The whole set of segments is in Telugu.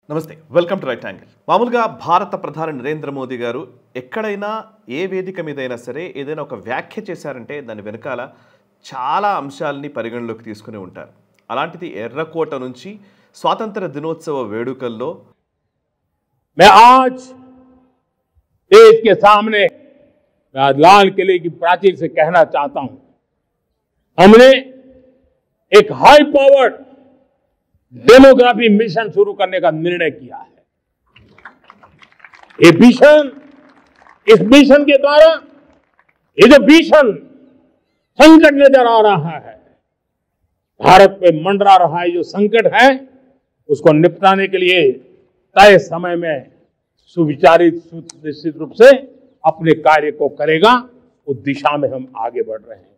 నమస్తే వెల్కమ్ టు రైట్ యాంగిల్. మామూలుగా భారత ప్రధాని నరేంద్ర మోదీ గారు ఎక్కడైనా ఏ వేదిక మీదైనా సరే ఏదైనా ఒక వ్యాఖ్య చేశారంటే దాని వెనకాల చాలా అంశాలని పరిగణలోకి తీసుకుని ఉంటారు. అలాంటిది ఎర్రకోట నుంచి స్వాతంత్ర దినోత్సవ వేడుకల్లో मैं आज देश के सामने लाल किले की प्राचीर से कहना चाहता हूं, हमने एक हाई पावर्ड डेमोग्राफी मिशन शुरू करने का निर्णय किया है। ये मिशन, इस मिशन के द्वारा ये जो भीषण संकट नजर आ रहा है, भारत पे मंडरा रहा है जो संकट है, उसको निपटाने के लिए तय समय में सुविचारित सुनिश्चित रूप से अपने कार्य को करेगा। उस दिशा में हम आगे बढ़ रहे हैं।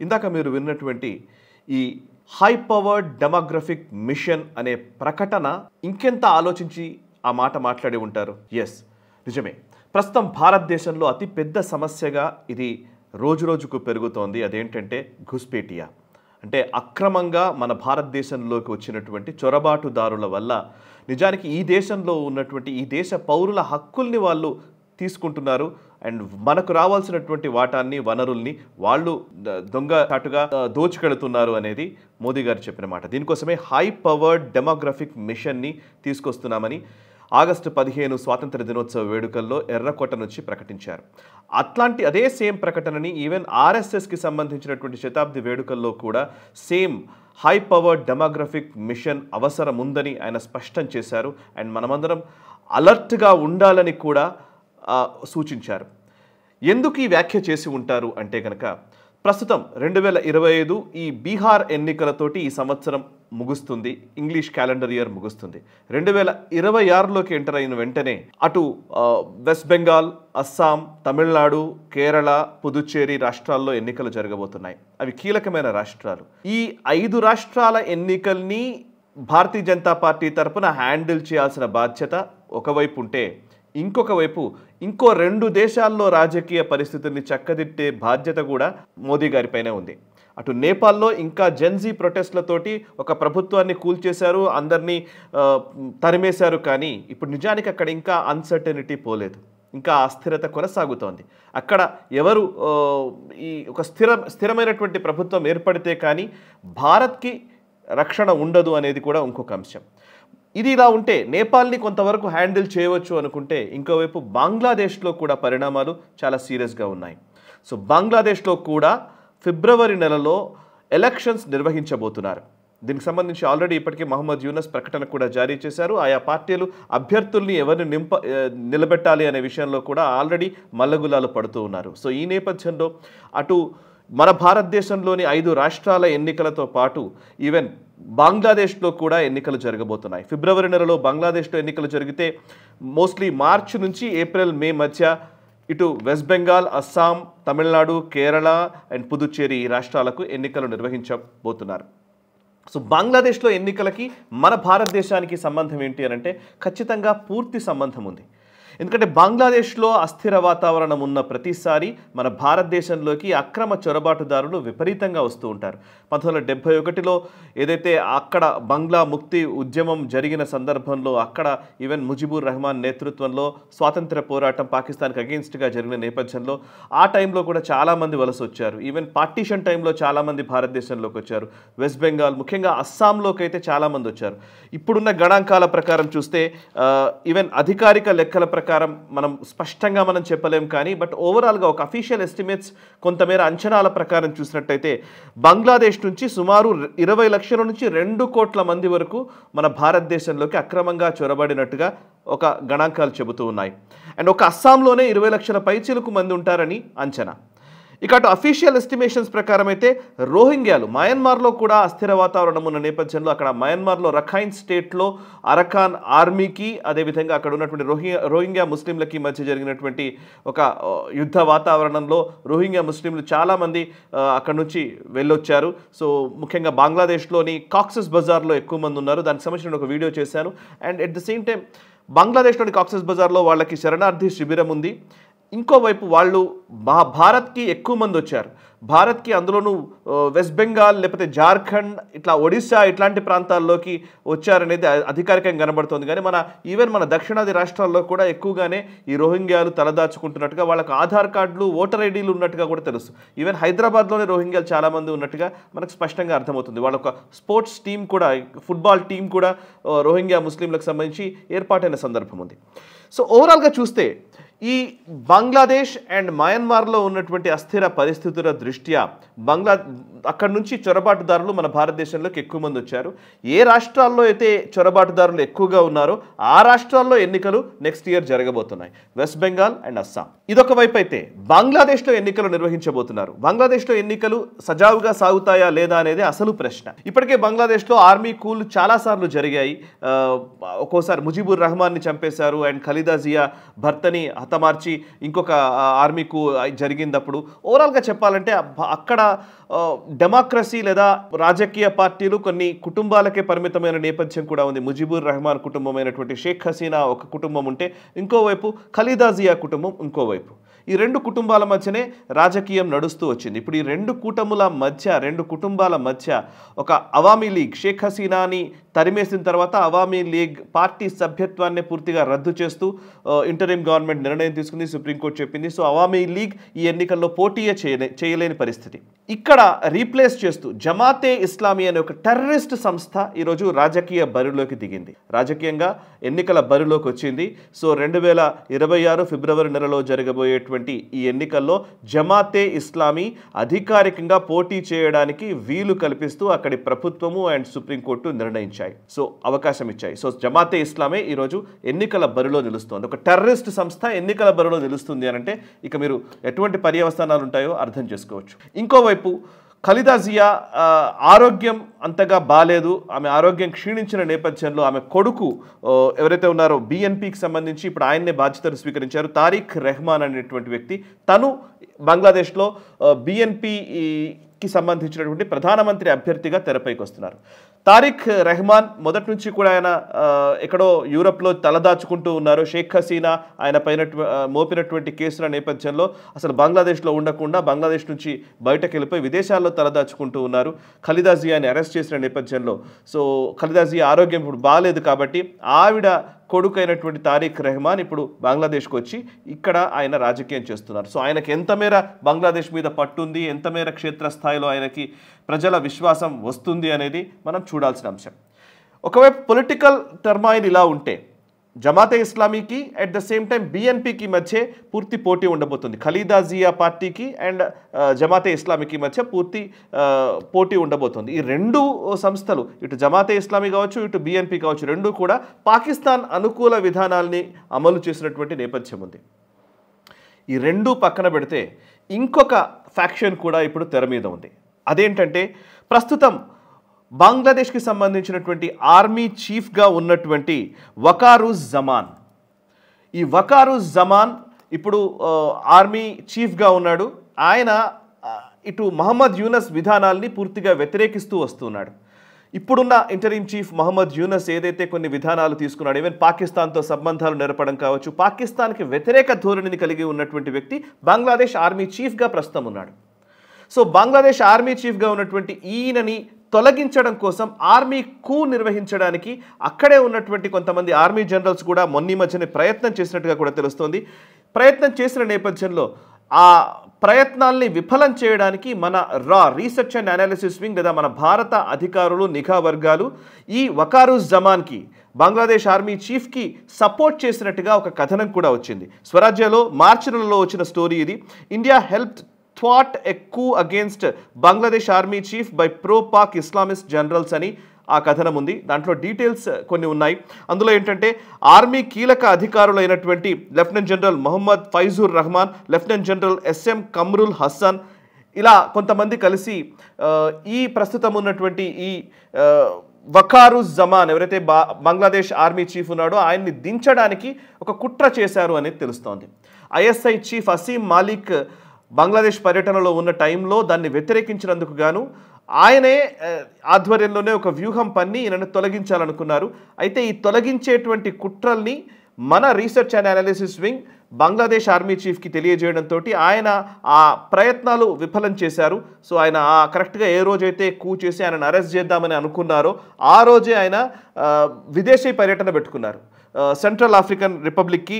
ఇందాక మీరు విన్నటువంటి ఈ హై పవర్డ్ డెమోగ్రఫిక్ మిషన్ అనే ప్రకటన ఇంకెంత ఆలోచించి ఆ మాట మాట్లాడి ఉంటారు. ఎస్, నిజమే. ప్రస్తుతం భారతదేశంలో అతి పెద్ద సమస్యగా ఇది రోజురోజుకు పెరుగుతోంది. అదేంటంటే ఘుస్పేటియా, అంటే అక్రమంగా మన భారతదేశంలోకి వచ్చినటువంటి చొరబాటుదారుల వల్ల నిజానికి ఈ దేశంలో ఉన్నటువంటి ఈ దేశ పౌరుల హక్కుల్ని వాళ్ళు తీసుకుంటున్నారు. అండ్ మనకు రావాల్సినటువంటి వాటాన్ని, వనరుల్ని వాళ్ళు దొంగచాటుగా దోచుకెడుతున్నారు అనేది మోదీ గారు చెప్పిన మాట. దీనికోసమే హై పవర్డ్ డెమోగ్రఫిక్ మిషన్ని తీసుకొస్తున్నామని ఆగస్టు 15 స్వాతంత్ర దినోత్సవ వేడుకల్లో ఎర్రకోట నుంచి ప్రకటించారు. అదే సేమ్ ప్రకటనని ఈవెన్ ఆర్ఎస్ఎస్కి సంబంధించినటువంటి శతాబ్ది వేడుకల్లో కూడా same high powered demographic mission అవసరం ఉందని ఆయన స్పష్టం చేశారు. అండ్ మనమందరం అలర్ట్గా ఉండాలని కూడా సూచించారు. ఎందుకు ఈ వ్యాఖ్య చేసి ఉంటారు అంటే కనుక ప్రస్తుతం 2025 ఈ బీహార్ ఎన్నికలతోటి ఈ సంవత్సరం ముగుస్తుంది. ఇంగ్లీష్ క్యాలెండర్ ఇయర్ ముగుస్తుంది. 2026లోకి ఎంటర్ అయిన వెంటనే అటు వెస్ట్ బెంగాల్, అస్సాం, తమిళనాడు, కేరళ, పుదుచ్చేరి రాష్ట్రాల్లో ఎన్నికలు జరగబోతున్నాయి. అవి కీలకమైన రాష్ట్రాలు. ఈ 5 రాష్ట్రాల ఎన్నికల్ని భారతీయ జనతా పార్టీ తరఫున హ్యాండిల్ చేయాల్సిన బాధ్యత ఒకవైపు ఉంటే, ఇంకొక వైపు ఇంకో 2 దేశాల్లో రాజకీయ పరిస్థితుల్ని చక్కదిట్టే బాధ్యత కూడా మోదీ గారిపైనే ఉంది. అటు నేపాల్లో ఇంకా జెన్జీ ప్రొటెస్ట్లతోటి ఒక ప్రభుత్వాన్ని కూల్చేశారు, అందరినీ తరిమేశారు. కానీ ఇప్పుడు నిజానికి అక్కడ ఇంకా అన్సర్టెనిటీ పోలేదు, ఇంకా అస్థిరత కొనసాగుతోంది. అక్కడ ఎవరు ఈ ఒక స్థిరమైనటువంటి ప్రభుత్వం ఏర్పడితే కానీ భారత్కి రక్షణ ఉండదు అనేది కూడా ఇంకొక అంశం. ఇది ఇలా ఉంటే నేపాల్ని కొంతవరకు హ్యాండిల్ చేయవచ్చు అనుకుంటే, ఇంకోవైపు బంగ్లాదేశ్లో కూడా పరిణామాలు చాలా సీరియస్గా ఉన్నాయి. సో బంగ్లాదేశ్లో కూడా ఫిబ్రవరి నెలలో ఎలక్షన్స్ నిర్వహించబోతున్నారు. దీనికి సంబంధించి ఆల్రెడీ ఇప్పటికే మహమ్మద్ యూనస్ ప్రకటన కూడా జారీ చేశారు. ఆయా పార్టీలు అభ్యర్థుల్ని ఎవరిని నిలబెట్టాలి అనే విషయంలో కూడా ఆల్రెడీ మల్లగులాలు పడుతూ ఉన్నారు. సో ఈ నేపథ్యంలో అటు మన భారతదేశంలోని 5 రాష్ట్రాల ఎన్నికలతో పాటు ఈవెన్ బంగ్లాదేశ్లో కూడా ఎన్నికలు జరగబోతున్నాయి. ఫిబ్రవరి నెలలో బంగ్లాదేశ్లో ఎన్నికలు జరిగితే మోస్ట్లీ మార్చి నుంచి ఏప్రిల్, మే మధ్య ఇటు వెస్ట్ బెంగాల్, అస్సాం, తమిళనాడు, కేరళ అండ్ పుదుచ్చేరి ఈ రాష్ట్రాలకు ఎన్నికలు నిర్వహించబోతున్నారు. సో బంగ్లాదేశ్లో ఎన్నికలకి మన భారతదేశానికి సంబంధం ఏంటి అని అంటే ఖచ్చితంగా పూర్తి సంబంధం ఉంది. ఎందుకంటే బంగ్లాదేశ్లో అస్థిర వాతావరణం ఉన్న ప్రతిసారి మన భారతదేశంలోకి అక్రమ చొరబాటుదారులు విపరీతంగా వస్తూ ఉంటారు. 1971లో ఏదైతే అక్కడ బంగ్లా ముక్తి ఉద్యమం జరిగిన సందర్భంలో అక్కడ ఈవెన్ ముజిబుర్ రెహమాన్ నేతృత్వంలో స్వాతంత్ర పోరాటం పాకిస్తాన్కి అగెయిన్స్ట్గా జరిగిన నేపథ్యంలో ఆ టైంలో కూడా చాలామంది వలస వచ్చారు. ఈవెన్ పార్టీషన్ టైంలో చాలామంది భారతదేశంలోకి వచ్చారు. వెస్ట్ బెంగాల్, ముఖ్యంగా అస్సాంలోకి అయితే చాలామంది వచ్చారు. ఇప్పుడున్న గణాంకాల ప్రకారం చూస్తే ఈవెన్ అధికారిక లెక్కల ప్రకారం మనం స్పష్టంగా చెప్పలేం. కానీ బట్ ఓవరాల్గా ఒక అఫీషియల్ ఎస్టిమేట్స్ కొంతమేర అంచనాల ప్రకారం చూసినట్టయితే బంగ్లాదేశ్ నుంచి సుమారు 20 లక్షల నుంచి 2 కోట్ల మంది వరకు మన భారతదేశంలోకి అక్రమంగా చొరబడినట్టుగా ఒక గణాంకాలు చెబుతూ ఉన్నాయి. అండ్ ఒక అస్సాంలోనే 20 లక్షల పైచిలకు మంది ఉంటారని అంచనా. ఇక అటు అఫీషియల్ ఎస్టిమేషన్స్ ప్రకారం అయితే రోహింగ్యాలు మయన్మార్లో కూడా అస్థిర వాతావరణం ఉన్న నేపథ్యంలో అక్కడ మయన్మార్లో రఖైన్ స్టేట్లో అరకాన్ ఆర్మీకి అదేవిధంగా అక్కడ ఉన్నటువంటి రోహింగ్యా ముస్లింలకి మధ్య జరిగినటువంటి ఒక యుద్ధ వాతావరణంలో రోహింగ్యా ముస్లింలు చాలామంది అక్కడ నుంచి వెళ్ళొచ్చారు. సో ముఖ్యంగా బంగ్లాదేశ్లోని కాక్సెస్ బజార్లో ఎక్కువ మంది ఉన్నారు. దానికి సంబంధించిన ఒక వీడియో చేశాను. And at the same time బంగ్లాదేశ్లోని కాక్సెస్ బజార్లో వాళ్ళకి శరణార్థి శిబిరం ఉంది. ఇంకోవైపు వాళ్ళు భారత్కి ఎక్కువ మంది వచ్చారు. భారత్కి అందులోనూ వెస్ట్ బెంగాల్ లేకపోతే జార్ఖండ్ ఇట్లా ఒడిశా ఇట్లాంటి ప్రాంతాల్లోకి వచ్చారనేది అధికారికంగా కనబడుతుంది. కానీ ఈవెన్ మన దక్షిణాది రాష్ట్రాల్లో కూడా ఎక్కువగానే ఈ రోహింగ్యాలు తలదాచుకుంటున్నట్టుగా, వాళ్ళకు ఆధార్ కార్డులు, ఓటర్ ఐడీలు ఉన్నట్టుగా కూడా తెలుసు. ఈవెన్ హైదరాబాద్లోనే రోహింగ్యాలు చాలామంది ఉన్నట్టుగా మనకు స్పష్టంగా అర్థమవుతుంది. వాళ్ళ ఒక స్పోర్ట్స్ టీం కూడా, ఫుట్బాల్ టీం కూడా రోహింగ్యా ముస్లింలకు సంబంధించి ఏర్పాటైన సందర్భం ఉంది. సో ఓవరాల్గా చూస్తే ఈ బంగ్లాదేశ్ అండ్ మయన్మార్లో ఉన్నటువంటి అస్థిర పరిస్థితుల దృష్ట్యా అక్కడి నుంచి చొరబాటుదారులు మన భారతదేశంలోకి ఎక్కువ మంది వచ్చారు. ఏ రాష్ట్రాల్లో అయితే చొరబాటుదారులు ఎక్కువగా ఉన్నారో ఆ రాష్ట్రాల్లో ఎన్నికలు నెక్స్ట్ ఇయర్ జరగబోతున్నాయి. వెస్ట్ బెంగాల్ అండ్ అస్సాం ఇదొక వైపు అయితే, బంగ్లాదేశ్లో ఎన్నికలు నిర్వహించబోతున్నారు. బంగ్లాదేశ్లో ఎన్నికలు సజావుగా సాగుతాయా లేదా అనేది అసలు ప్రశ్న. ఇప్పటికే బంగ్లాదేశ్లో ఆర్మీ కూల్ చాలాసార్లు జరిగాయి. ఒక్కోసారి ముజిబుర్ రహమాన్ని చంపేశారు అండ్ ఖలీదా జియా భర్తని హతమార్చి ఇంకొక ఆర్మీ కూ జరిగినప్పుడు ఓవరాల్గా చెప్పాలంటే అక్కడ డెమోక్రసీ లేదా రాజకీయ పార్టీలు కొన్ని కుటుంబాలకే పరిమితమైన నేపథ్యం కూడా ఉంది. ముజిబుర్ రెహమాన్ కుటుంబమైనటువంటి షేక్ హసీనా ఒక కుటుంబం ఉంటే, ఇంకోవైపు ఖలీదా జియా కుటుంబం ఇంకోవైపు. ఈ రెండు కుటుంబాల మధ్యనే రాజకీయం నడుస్తూ వచ్చింది. ఇప్పుడు ఈ రెండు కుటుంబాల మధ్య ఒక అవామీ లీగ్, షేక్ హసీనాని తరిమేసిన తర్వాత అవామీ లీగ్ పార్టీ సభ్యత్వాన్ని పూర్తిగా రద్దు చేస్తూ ఇంటరిమ్ గవర్నమెంట్ నిర్ణయం తీసుకుంది, సుప్రీంకోర్టు చెప్పింది. సో అవామీ లీగ్ ఈ ఎన్నికల్లో పోటీయే చేయలేని పరిస్థితి. ఇక్కడ రీప్లేస్ చేస్తూ జమాతే ఇస్లామీ అనే ఒక టెర్రరిస్ట్ సంస్థ ఈరోజు రాజకీయ బరిలోకి దిగింది, రాజకీయంగా ఎన్నికల బరిలోకి వచ్చింది. సో 2026 ఫిబ్రవరి నెలలో జరగబోయేటువంటి ఈ ఎన్నికల్లో జమాతే ఇస్లామీ అధికారికంగా పోటీ చేయడానికి వీలు కల్పిస్తూ అక్కడి ప్రభుత్వము అండ్ సుప్రీంకోర్టు నిర్ణయించాయి, సో అవకాశం ఇచ్చాయి. సో జమాతే ఇస్లామే ఈరోజు ఎన్నికల బరిలో నిలుస్తోంది. ఒక టెర్రరిస్ట్ సంస్థ ఎన్నికల బరిలో నిలుస్తుంది అని అంటే ఇక మీరు ఎటువంటి పర్యవసానాలు ఉంటాయో అర్థం చేసుకోవచ్చు. ఇంకోవైపు ఖలీదా జియా ఆరోగ్యం అంతగా బాలేదు. ఆమె ఆరోగ్యం క్షీణించిన నేపథ్యంలో ఆమె కొడుకు ఎవరైతే ఉన్నారో బిఎన్పికి సంబంధించి ఇప్పుడు ఆయన్నే బాధ్యతలు స్వీకరించారు, తారిక్ రెహమాన్ అనేటువంటి వ్యక్తి. తను బంగ్లాదేశ్లో బిఎన్పికి సంబంధించినటువంటి ప్రధానమంత్రి అభ్యర్థిగా తెరపైకి వస్తున్నారు. తారిక్ రెహమాన్ మొదటి నుంచి కూడా ఆయన ఎక్కడో యూరప్లో తలదాచుకుంటూ ఉన్నారు. షేక్ హసీనా ఆయన పైన మోపినటువంటి కేసుల నేపథ్యంలో అసలు బంగ్లాదేశ్లో ఉండకుండా బంగ్లాదేశ్ నుంచి బయటకు వెళ్ళిపోయి విదేశాల్లో తలదాచుకుంటూ ఉన్నారు. ఖలీదా జియాని అరెస్ట్ చేసిన నేపథ్యంలో సో ఖలీదా జియా ఆరోగ్యం ఇప్పుడు బాగాలేదు కాబట్టి ఆవిడ కొడుకు అయినటువంటి తారిక్ రెహమాన్ ఇప్పుడు బంగ్లాదేశ్కి వచ్చి ఇక్కడ ఆయన రాజకీయం చేస్తున్నారు. సో ఆయనకి ఎంత మేర బంగ్లాదేశ్ మీద పట్టుంది, ఎంత మేర క్షేత్రస్థాయిలో ఆయనకి ప్రజల విశ్వాసం వస్తుంది అనేది మనం చూడాల్సిన అంశం. ఒకవైపు పొలిటికల్ టర్మాయిల్ ఇలా ఉంటే జమాతే ఇస్లామీకి అట్ ద సేమ్ టైం బిఎన్పికి మధ్య పూర్తి పోటీ ఉండబోతుంది. ఖలీదా జియా పార్టీకి అండ్ జమాతే ఇస్లామీకి మధ్య పూర్తి పోటీ ఉండబోతుంది. ఈ రెండు సంస్థలు, ఇటు జమాతే ఇస్లామీ కావచ్చు ఇటు బిఎన్పి కావచ్చు, రెండు కూడా పాకిస్తాన్ అనుకూల విధానాల్ని అమలు చేసినటువంటి నేపథ్యం ఉంది. ఈ రెండు పక్కన పెడితే ఇంకొక ఫ్యాక్షన్ కూడా ఇప్పుడు తెర మీద ఉంది. అదేంటంటే ప్రస్తుతం బంగ్లాదేశ్కి సంబంధించినటువంటి ఆర్మీ చీఫ్గా ఉన్నటువంటి వకారుజ్జమాన్. ఈ వకారుజ్జమాన్ ఇప్పుడు ఆర్మీ చీఫ్గా ఉన్నాడు. ఆయన ఇటు మహమ్మద్ యూనస్ విధానాల్ని పూర్తిగా వ్యతిరేకిస్తూ వస్తున్నాడు. ఇప్పుడున్న ఇంటరిమ్ చీఫ్ మహమ్మద్ యూనస్ ఏదైతే కొన్ని విధానాలు తీసుకున్నాడు, ఈవెన్ పాకిస్తాన్తో సంబంధాలు నెరపడం కావచ్చు, పాకిస్తాన్కి వ్యతిరేక ధోరణిని కలిగి ఉన్నటువంటి వ్యక్తి బంగ్లాదేశ్ ఆర్మీ చీఫ్గా ప్రస్తుతం ఉన్నాడు. సో బంగ్లాదేశ్ ఆర్మీ చీఫ్గా ఉన్నటువంటి ఈయనని తొలగించడం కోసం ఆర్మీ కూ నిర్వహించడానికి అక్కడే ఉన్నటువంటి కొంతమంది ఆర్మీ జనరల్స్ కూడా మొన్న మధ్యనే ప్రయత్నం చేసినట్టుగా కూడా తెలుస్తోంది. ప్రయత్నం చేసిన నేపథ్యంలో ఆ ప్రయత్నాల్ని విఫలం చేయడానికి మన రీసెర్చ్ అండ్ అనాలిసిస్ వింగ్ లేదా మన భారత అధికారులు, నిఘా వర్గాలు ఈ వకారుజ్జమాన్కి, బంగ్లాదేశ్ ఆర్మీ చీఫ్కి సపోర్ట్ చేసినట్టుగా ఒక కథనం కూడా వచ్చింది. స్వరాజ్యలో మార్చి నెలలో వచ్చిన స్టోరీ ఇది. India helped thwart a coup against Bangladesh Army Chief by pro-Pak Islamist generals అని ఆ కథనం ఉంది. దాంట్లో డీటెయిల్స్ కొన్ని ఉన్నాయి. అందులో ఏంటంటే ఆర్మీ కీలక అధికారులు అయినటువంటి lieutenant general Mohammad Faizur Rahman, lieutenant general SM Kamrul Hasan, ఇలా కొంతమంది కలిసి ఈ ప్రస్తుతం ఉన్నటువంటి ఈ వకారుజ్జమాన్ ఎవరైతే బంగ్లాదేశ్ ఆర్మీ చీఫ్ ఉన్నాడో ఆయన్ని దించడానికి ఒక కుట్ర చేశారు అనేది తెలుస్తోంది. ఐఎస్ఐ చీఫ్ అసీం మాలిక్ బంగ్లాదేశ్ పర్యటనలో ఉన్న టైంలో దాన్ని వ్యతిరేకించినందుకు గాను ఆయనే ఆధ్వర్యంలోనే ఒక వ్యూహం పన్ని ఈయనను తొలగించాలనుకున్నారు. అయితే ఈ తొలగించేటువంటి కుట్రల్ని మన research and analysis wing Bangladesh army చీఫ్కి తెలియజేయడంతో ఆయన ఆ ప్రయత్నాలు విఫలం చేశారు. సో ఆయన కరెక్ట్గా ఏ రోజైతే కూ చేసి ఆయనను అరెస్ట్ చేద్దామని అనుకున్నారో ఆ రోజే ఆయన విదేశీ పర్యటన పెట్టుకున్నారు. సెంట్రల్ ఆఫ్రికన్ రిపబ్లిక్కి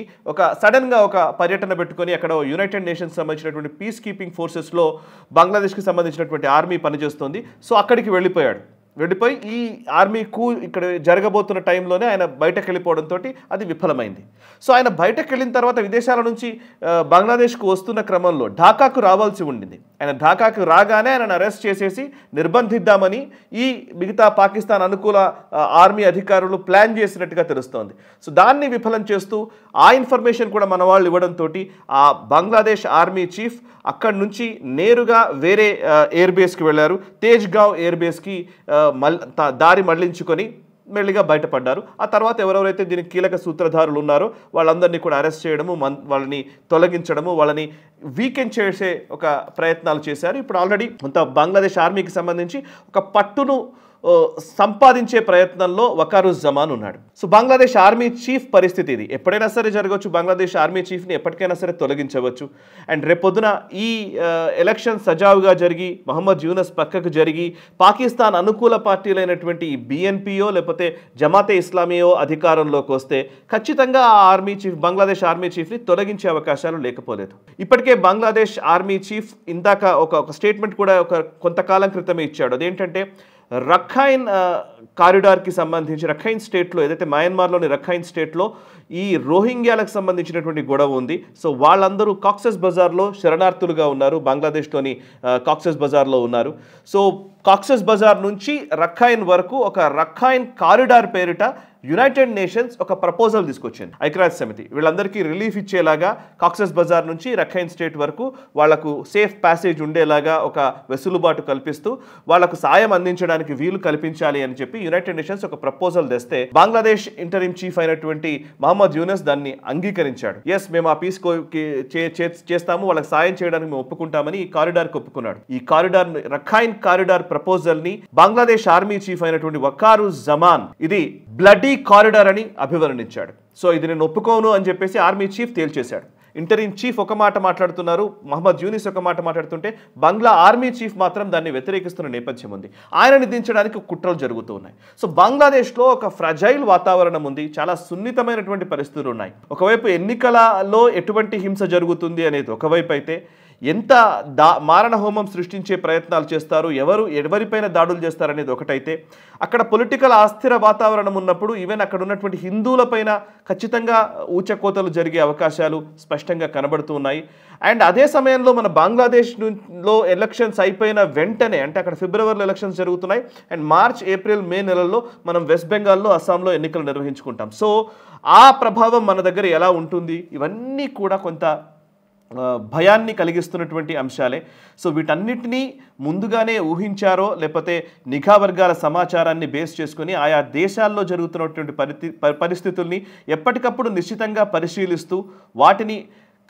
సడన్గా ఒక పర్యటన పెట్టుకొని అక్కడ యునైటెడ్ నేషన్స్ సంబంధించినటువంటి పీస్ కీపింగ్ ఫోర్సెస్లో బంగ్లాదేశ్కి సంబంధించినటువంటి ఆర్మీ పనిచేస్తుంది. సో అక్కడికి వెళ్ళిపోయి ఈ ఆర్మీ కూ ఇక్కడ జరగబోతున్న టైంలోనే ఆయన బయటకు వెళ్ళిపోవడంతో అది విఫలమైంది. సో ఆయన బయటకు వెళ్ళిన తర్వాత విదేశాల నుంచి బంగ్లాదేశ్కు వస్తున్న క్రమంలో ఢాకాకు రావాల్సి ఉండింది. ఆయన ఢాకాకు రాగానే ఆయనను అరెస్ట్ చేసేసి నిర్బంధిద్దామని ఈ మిగతా పాకిస్తాన్ అనుకూల ఆర్మీ అధికారులు ప్లాన్ చేసినట్టుగా తెలుస్తోంది. సో దాన్ని విఫలం చేస్తూ ఆ ఇన్ఫర్మేషన్ కూడా మన వాళ్ళు ఇవ్వడంతో ఆ బంగ్లాదేశ్ ఆర్మీ చీఫ్ అక్కడి నుంచి నేరుగా వేరే ఎయిర్బేస్కి వెళ్ళారు. తేజ్గావ్ ఎయిర్బేస్కి దారి మళ్లించుకొని మెల్లిగా బయటపడ్డారు. ఆ తర్వాత ఎవరెవరైతే దీనికి కీలక సూత్రధారులు ఉన్నారో వాళ్ళందరినీ కూడా అరెస్ట్ చేయడము, వాళ్ళని తొలగించడము, వాళ్ళని వీకెండ్ చేసే ఒక ప్రయత్నాలు చేశారు. ఇప్పుడు ఆల్రెడీ బంగ్లాదేశ్ ఆర్మీకి సంబంధించి ఒక పట్టును సంపాదించే ప్రయత్నంలో వకారుజ్జమాన్ ఉన్నాడు. సో బంగ్లాదేశ్ ఆర్మీ చీఫ్ పరిస్థితి ఇది. ఎప్పుడైనా సరే జరగవచ్చు. బంగ్లాదేశ్ ఆర్మీ చీఫ్ని ఎప్పటికైనా సరే తొలగించవచ్చు. అండ్ రేపొద్దున ఈ ఎలక్షన్ సజావుగా జరిగి మహమ్మద్ యూనస్ పక్కకు జరిగి పాకిస్తాన్ అనుకూల పార్టీలైనటువంటి ఈ BNPయో లేకపోతే జమాతే ఇస్లామీయో అధికారంలోకి వస్తే ఖచ్చితంగా ఆ ఆర్మీ చీఫ్ బంగ్లాదేశ్ ఆర్మీ చీఫ్ని తొలగించే అవకాశాలు లేకపోలేదు. ఇప్పటికే బంగ్లాదేశ్ ఆర్మీ చీఫ్ ఇందాక ఒక స్టేట్మెంట్ కూడా కొంతకాలం క్రితమే ఇచ్చాడు. అదేంటంటే రఖైన్ కారిడార్కి సంబంధించి రఖైన్ స్టేట్లో ఏదైతే మయన్మార్లోని రఖైన్ స్టేట్లో ఈ రోహింగ్యాలకు సంబంధించినటువంటి గొడవ ఉంది. సో వాళ్ళందరూ కాక్సెస్ బజార్లో శరణార్థులుగా ఉన్నారు. బంగ్లాదేశ్లోని కాక్సెస్ బజార్లో ఉన్నారు. సో కాక్సెస్ బజార్ నుంచి రఖైన్ వరకు ఒక రఖైన్ కారిడార్ పేరిట యునైటెడ్ నేషన్స్ ఒక ప్రపోజల్ తీసుకొచ్చింది. ఐక్యరాజ్య సమితి వీళ్ళందరికీ రిలీఫ్ ఇచ్చేలాగా కాక్సెస్ బజార్ నుంచి రఖైన్ స్టేట్ వరకు వాళ్లకు సేఫ్ ప్యాసేజ్ ఉండేలాగా ఒక వెసులుబాటు కల్పిస్తూ వాళ్లకు సాయం అందించడానికి వీలు కల్పించాలి అని చెప్పి యునైటెడ్ నేషన్స్ ఒక ప్రపోజల్ తెస్తే బంగ్లాదేశ్ ఇంటరిమ్ చీఫ్ అయినటువంటి మహమ్మద్ యూనస్ దాన్ని అంగీకరించాడు. ఎస్, మేము ఆ పీస్ చేస్తాము, వాళ్ళకి సాయం చేయడానికి మేము ఒప్పుకుంటామని ఈ కారిడార్కి ఒప్పుకున్నాడు. ఈ కారిడార్ రఖైన్ కారిడార్ ప్రపోజల్ ని బంగ్లాదేశ్ ఆర్మీ చీఫ్ అయినటువంటి వకారుజ్జమాన్ ఇది బ్లడీ కారిడార్ అని అభివర్ణించాడు. సో ఇది నేను ఒప్పుకోను అని చెప్పేసి ఆర్మీ చీఫ్ తేల్చేశాడు. ఇంటరిమ్ చీఫ్ ఒక మాట మాట్లాడుతున్నారు, మహమ్మద్ యూనిస్ ఒక మాట మాట్లాడుతుంటే బంగ్లా ఆర్మీ చీఫ్ మాత్రం దాన్ని వ్యతిరేకిస్తున్న నేపథ్యం ఉంది. ఆయనని దించడానికి కుట్రలు జరుగుతూ ఉన్నాయి. సో బంగ్లాదేశ్లో ఒక ఫ్రజైల్ వాతావరణం ఉంది, చాలా సున్నితమైనటువంటి పరిస్థితులు ఉన్నాయి. ఒకవైపు ఎన్నికలలో ఎటువంటి హింస జరుగుతుంది అనేది ఒకవైపు అయితే ఎంత మారణ హోమం సృష్టించే ప్రయత్నాలు చేస్తారు, ఎవరిపైన దాడులు చేస్తారనేది ఒకటైతే, అక్కడ పొలిటికల్ అస్థిర వాతావరణం ఉన్నప్పుడు ఈవెన్ అక్కడ ఉన్నటువంటి హిందువులపైన ఖచ్చితంగా ఊచకోతలు జరిగే అవకాశాలు స్పష్టంగా కనబడుతూ ఉన్నాయి. అండ్ అదే సమయంలో మన బంగ్లాదేశ్లో ఎలక్షన్స్ అయిపోయిన వెంటనే, అంటే అక్కడ ఫిబ్రవరిలో ఎలక్షన్స్ జరుగుతున్నాయి అండ్ మార్చ్, ఏప్రిల్, మే నెలల్లో మనం వెస్ట్ బెంగాల్లో, అస్సాంలో ఎన్నికలు నిర్వహించుకుంటాం. సో ఆ ప్రభావం మన దగ్గర ఎలా ఉంటుంది, ఇవన్నీ కూడా కొంత భయాన్ని కలిగిస్తున్నటువంటి అంశాలే. సో వీటన్నిటినీ ముందుగానే ఊహించారో లేకపోతే నిఘా వర్గాల సమాచారాన్ని బేస్ చేసుకుని ఆయా దేశాల్లో జరుగుతున్నటువంటి పరిస్థితుల్ని ఎప్పటికప్పుడు నిశ్చితంగా పరిశీలిస్తూ వాటిని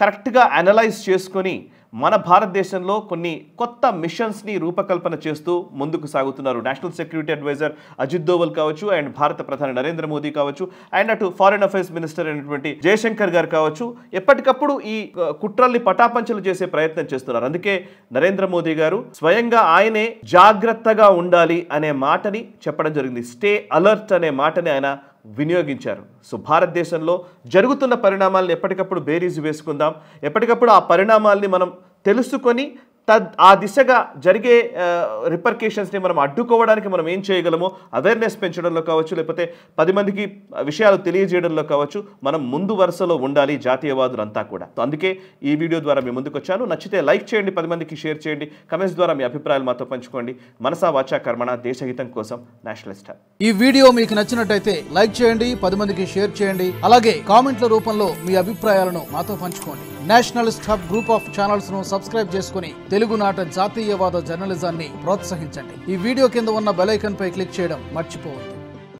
కరెక్ట్గా అనలైజ్ చేసుకొని మన భారతదేశంలో కొన్ని కొత్త మిషన్స్ని రూపకల్పన చేస్తూ ముందుకు సాగుతున్నారు. National security advisor Ajit Doval కావచ్చు, అండ్ భారత ప్రధాని నరేంద్ర మోదీ కావచ్చు, అండ్ అటు ఫారిన్ అఫైర్స్ మినిస్టర్ అయినటువంటి జయశంకర్ గారు కావచ్చు, ఎప్పటికప్పుడు ఈ కుట్రల్ని పటాపంచలు చేసే ప్రయత్నం చేస్తున్నారు. అందుకే నరేంద్ర మోదీ గారు స్వయంగా ఆయనే జాగ్రత్తగా ఉండాలి అనే మాటని చెప్పడం జరిగింది. స్టే అలర్ట్ అనే మాటని ఆయన వినియోగించారు. సో భారతదేశంలో జరుగుతున్న పరిణామాలను ఎప్పటికప్పుడు బేరీజు వేసుకుందాం, ఎప్పటికప్పుడు ఆ పరిణామాల్ని మనం తెలుసుకొని ఆ దిశగా జరిగే రిపర్కేషన్స్ని మనం అడ్డుకోవడానికి మనం ఏం చేయగలమో అవేర్నెస్ పెంచడంలో కావచ్చు, లేకపోతే 10 మందికి విషయాలు తెలియజేయడంలో కావచ్చు, మనం ముందు వరుసలో ఉండాలి జాతీయవాదులంతా కూడా. అందుకే ఈ వీడియో ద్వారా మీ ముందుకు వచ్చాను. నచ్చితే లైక్ చేయండి, 10 మందికి షేర్ చేయండి, కమెంట్స్ ద్వారా మీ అభిప్రాయాలు మాతో పంచుకోండి. మనసా వాచా కర్మణ, దేశహితం కోసం నేషనలిస్ట్. ఈ వీడియో మీకు నచ్చినట్టయితే లైక్ చేయండి, 10 మందికి షేర్ చేయండి, అలాగే కామెంట్ల రూపంలో మీ అభిప్రాయాలను మాతో పంచుకోండి. Nationalist hub group of channels ను సబ్స్క్రైబ్ చేసుకుని తెలుగునాట జాతీయవాద జర్నలిజాన్ని ప్రోత్సహించండి. ఈ వీడియో కింద ఉన్న బెల్ ఐకాన్ పై క్లిక్ చేయడం మర్చిపోవద్దు.